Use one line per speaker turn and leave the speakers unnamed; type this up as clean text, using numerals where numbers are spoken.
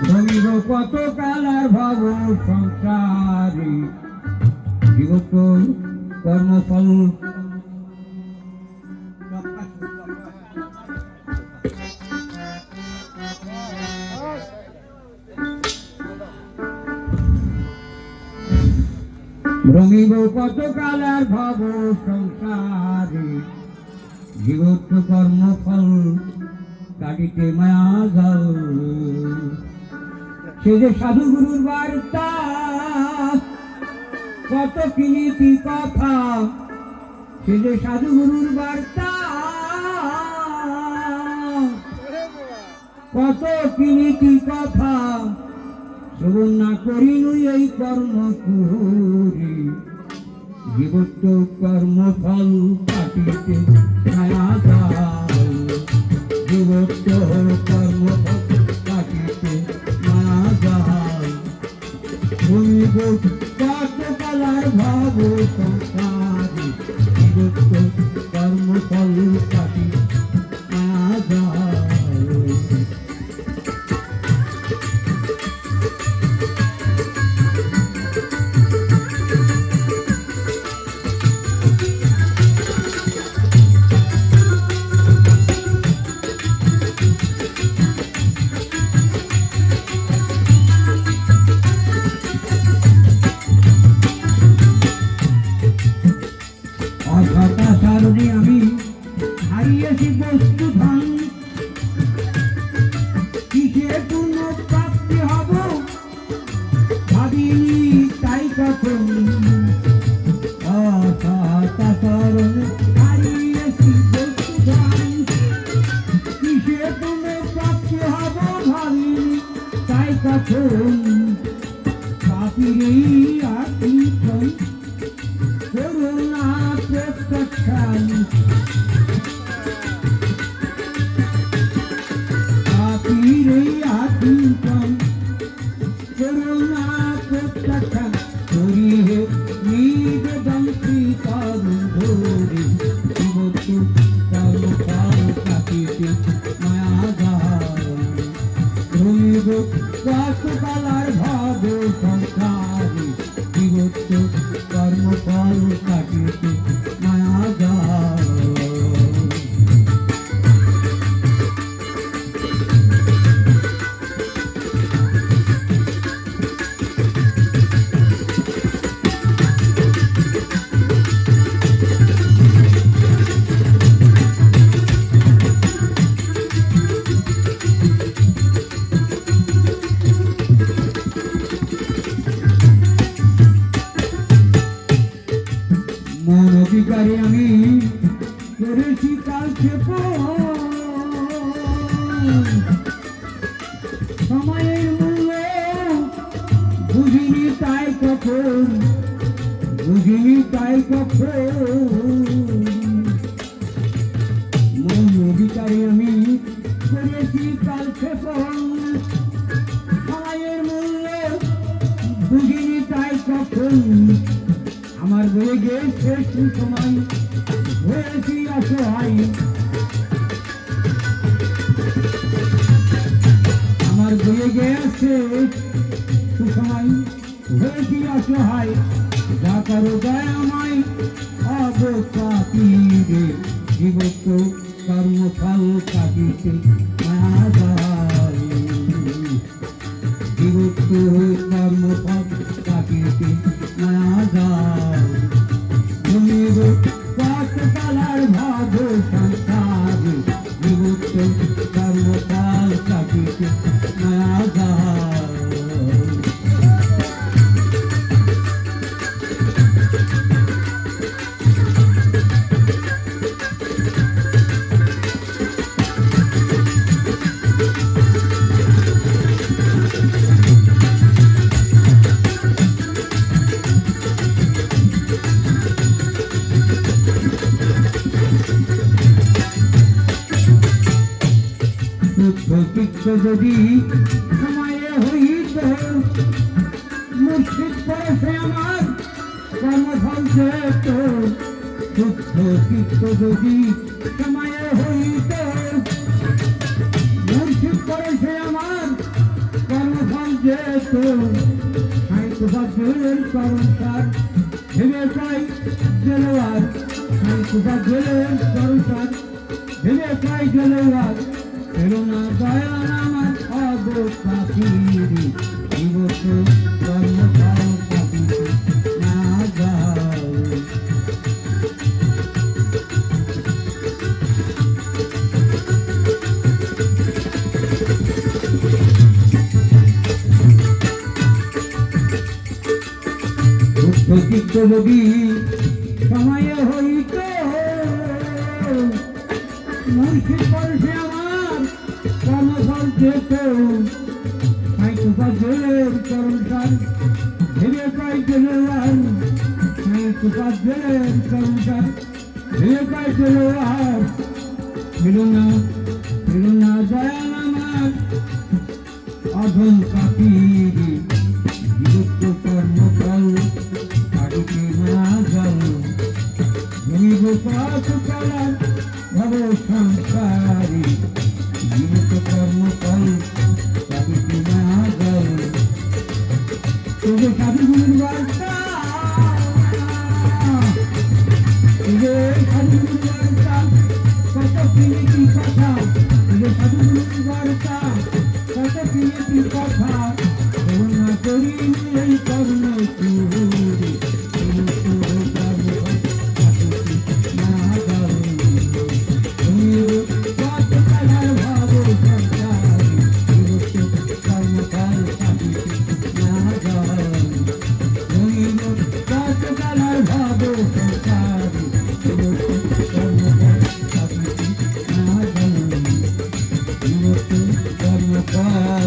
ধরিব কত কালার ভাব সংসারে বিগত কর্মফল রঙিব কত কালার ভাব সংসারে বিগত কর্মফল কাটিতে মায়া জল সে যে সাধু গুরুর বার্তা কত কিনীতি কথা সে যে সাধু গুরুর বার্তা কত কিনীতি কথা শ্রবণ না করিনু এই কর্ম করি জীবত্ব কর্মফল কাটিতে মায়া জল জীবত্ব কর্মফল কাটিতে মায়া জল ভূমিব কত কালার ভাব সংসারে জীবত্ব কর্মফল কাটিতে মায়া জল কারণে আমি হারিয়েছি বস্তু ধন কিসে পূর্ণ প্রাপ্তি হব ভাবিনি তাই কখন কারণে হারিয়েছি বস্তু ধন কিসে পূর্ণ প্রাপ্তি হব ভাবিনি তাই কখন পাপিরেই আত্মীক্ষণ করুণা প্রত্যাখ্যান পাপিরেই আত্মীক্ষণ করুণা প্রত্যাখ্যান করিহে নিবেদন শ্রীকরণ ধরে জীবত্ব কর্মফল কাটিতে মায়া জল রইব কত কালার ভাব সংসারে জীবত্ব কর্মফল কাটিতে মায়া জল মন অধিকারে আমি করেছি কালক্ষেপ সময়ের মূল্য বুঝিনি তাই কখন বুঝিনি তাই কখন মন অধিকারে আমি করেছি কালক্ষেপ সময়ের মূল্য বুঝিনি তাই কখন আমার বয়ে গেছে সময় হয়েছি অসহায় আমার বয়ে গেছে সুসময় হয়েছি অসহায় যা করো দয়াময় অবকাতিরে জীবত্ব কর্মফল কাটিতে মায়া জল জীবত্ব কর্মফল কাটিতে মায়া জল ভূমিব কত কালার ভাব সংসারে জীবত্ব কর্মফল কাটিতে মায়া জল যদি সময়ে হইত মুর্শিদ পয়সে আমার কর্মফল যেত শুদ্ধ চিত্ত যদি সময়ে হইত মুর্শিদ যেত সাইকুবাদের করুণার ভেবে পাই গেলবার সাইকুবাদের করুণার ভেবে পাই গেলবার এলো না দয়াল আমার অবস্থা ফিরি জীবত কর্ম না যাও চিত্তযোগী সময় হইত মুর্শিদ পরশে আমার কর্মফল যেত সাইকুপাদের করুণার ভেবে পাই গেলাম সাইকুপাদের করুণার ভেবে পাই গেলাম ছিল না দয়াল আমার অধম কাপিরি বিরক্ত কর্মফল কাটিতে না যাও ভূমিব পথ চলার ভব সংসারী বিরক্ত কর্মফল কাটিতে না যাও তবে সাধুগুরুর বার্তা তবে সাধুগুরুর বার্তা কত প্রীতি কথা তবে সাধুগুরুর বার্তা কত প্রীতি কথা করুণা করি এই করুণ চুরি Bye.